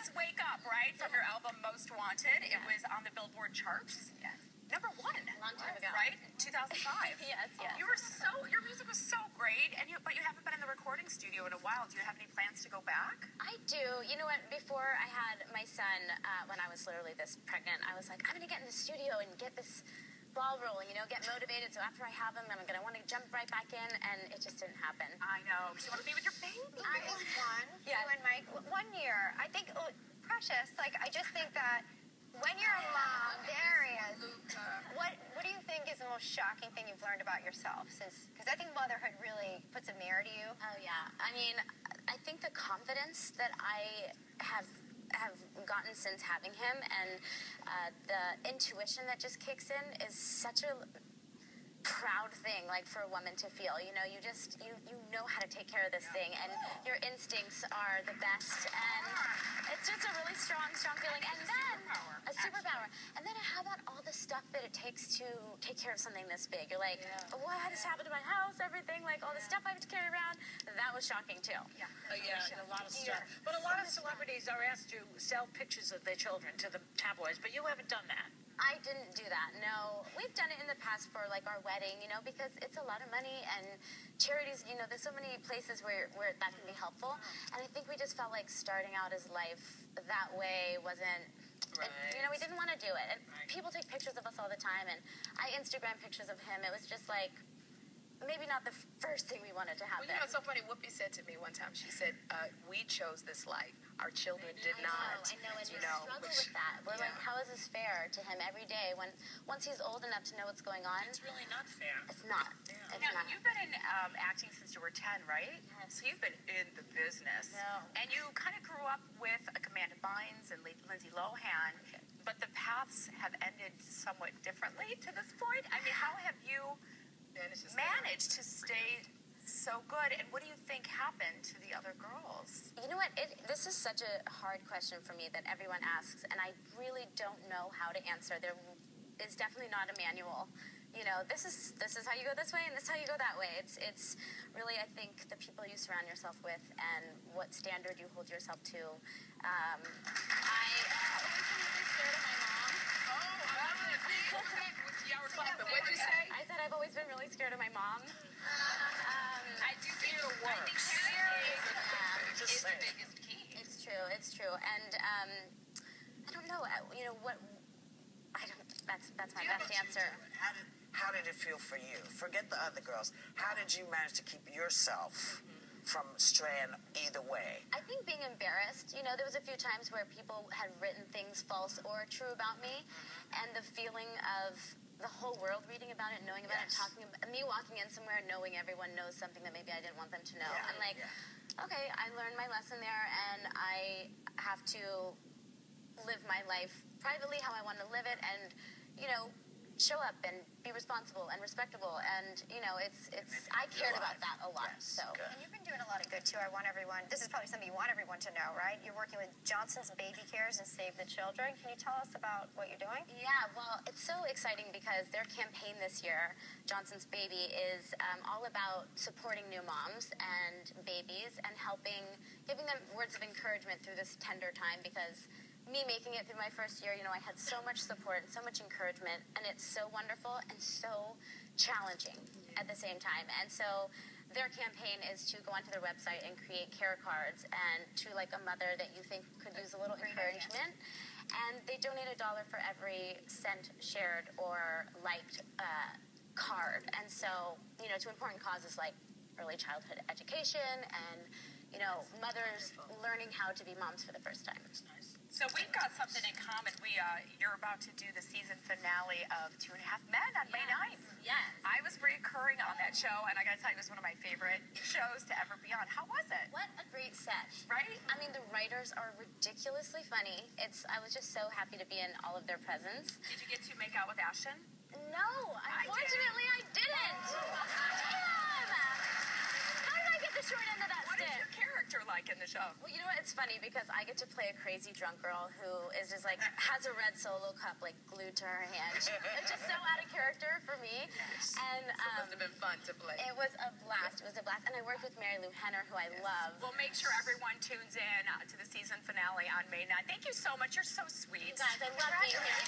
was Wake Up, right? From your album Most Wanted. It was on the Billboard charts. Yes. #1. Long time ago. Right? 2005. Yes. Your music was so great, but you haven't been in the recording studio in a while. Do you have any plans to go back? I do. You know what? Before I had my son, when I was literally this pregnant, I was like, I'm going to get in the studio and get this ball rolling, get motivated. So after I have him, I'm going to want to jump right back in, and it just didn't happen. I know. Do you want to be with your baby? I was one. Yes. You and Mike. 1 year. I think, Precious, I just think that when you're a mom, there is. What do you think is the most shocking thing you've learned about yourself? Because I think motherhood really puts a mirror to you. Oh, yeah. I mean, I think the confidence that I have gotten since having him, and the intuition that just kicks in is such a proud thing, for a woman to feel. You know how to take care of this thing, and your instincts are the best, and it's just a really strong feeling. And then a superpower. And then how about all the stuff that it takes to take care of something this big? You're like, what just happened to my house? Everything, all the stuff I have to carry around. That was shocking too. Yeah, a lot of stuff. But a lot of celebrities are asked to sell pictures of their children to the tabloids, but you haven't done that. I didn't do that, no. We've done it in the past for, our wedding, because it's a lot of money, and charities, there's so many places where that can be helpful, and I think we just felt like starting out his life that way wasn't, right. We didn't want to do it. And people take pictures of us all the time, and I Instagram pictures of him. It was just maybe not the first thing we wanted to happen. Well, it's so funny. Whoopi said to me one time, she said, we chose this life. Our children did not. I know, and we struggle with that. We're like, how is this fair to him every day once he's old enough to know what's going on? It's really not fair. It's not. Yeah. It's not. You've been in acting since you were 10, right? Yes. So you've been in the business. No. And you kind of grew up with Amanda Bynes and Lindsay Lohan, but the paths have ended somewhat differently to this point. I mean, how have you managed to stay so good, and what do you think happened to the other girls? You know what? This is such a hard question for me that everyone asks, and I really don't know how to answer. There is definitely not a manual. This is how you go this way, and this is how you go that way. It's really, I think, the people you surround yourself with and what standard you hold yourself to. I always been really scared of my mom. What'd you say? I said I've always been really scared of my mom. I do think fear is the biggest key. It's true. And I don't know. That's my best answer. How did it feel for you? Forget the other girls. How did you manage to keep yourself from straying either way? I think being embarrassed. There was a few times where people had written things false or true about me, and the feeling of the whole world reading about it, knowing about it, talking about me walking in somewhere and knowing everyone knows something that maybe I didn't want them to know. I'm like, okay, I learned my lesson there, and I have to live my life privately how I want to live it, and show up and be responsible and respectable, and I cared about that a lot. Yes, so. And you've been doing a lot of good too. This is probably something you want everyone to know, right? You're working with Johnson's Baby Cares and Save the Children. Can you tell us about what you're doing? Yeah, well, it's so exciting because their campaign this year, Johnson's Baby, is all about supporting new moms and babies and giving them words of encouragement through this tender time, because me making it through my first year, I had so much support and so much encouragement, and it's so wonderful and so challenging at the same time. And so their campaign is to go onto their website and create care cards, and to a mother that you think could use a little encouragement. And they donate $1 for every cent shared or liked card. And so, to important causes like early childhood education and, mothers learning how to be moms for the first time. That's nice. So we've got something in common. You're about to do the season finale of 2.5 Men on May 9th. Yes. I was recurring on that show, and I got to tell you, it was one of my favorite shows to ever be on. How was it? What a great set. Right? I mean, the writers are ridiculously funny. I was just so happy to be in all of their presence. Did you get to make out with Ashton? No, unfortunately I didn't. Damn! How did I get the short end of that stick? What's your character like in the show? Well, you know what? It's funny because I get to play a crazy drunk girl who is just like has a red Solo cup like glued to her hand. It's just so out of character for me. Yes. And So it must have been fun to play. it was a blast. It was a blast, and I worked with Mary Lou Henner, who I love. Well, make sure everyone tunes in to the season finale on May 9th. Thank you so much. You're so sweet. You guys, I love being here.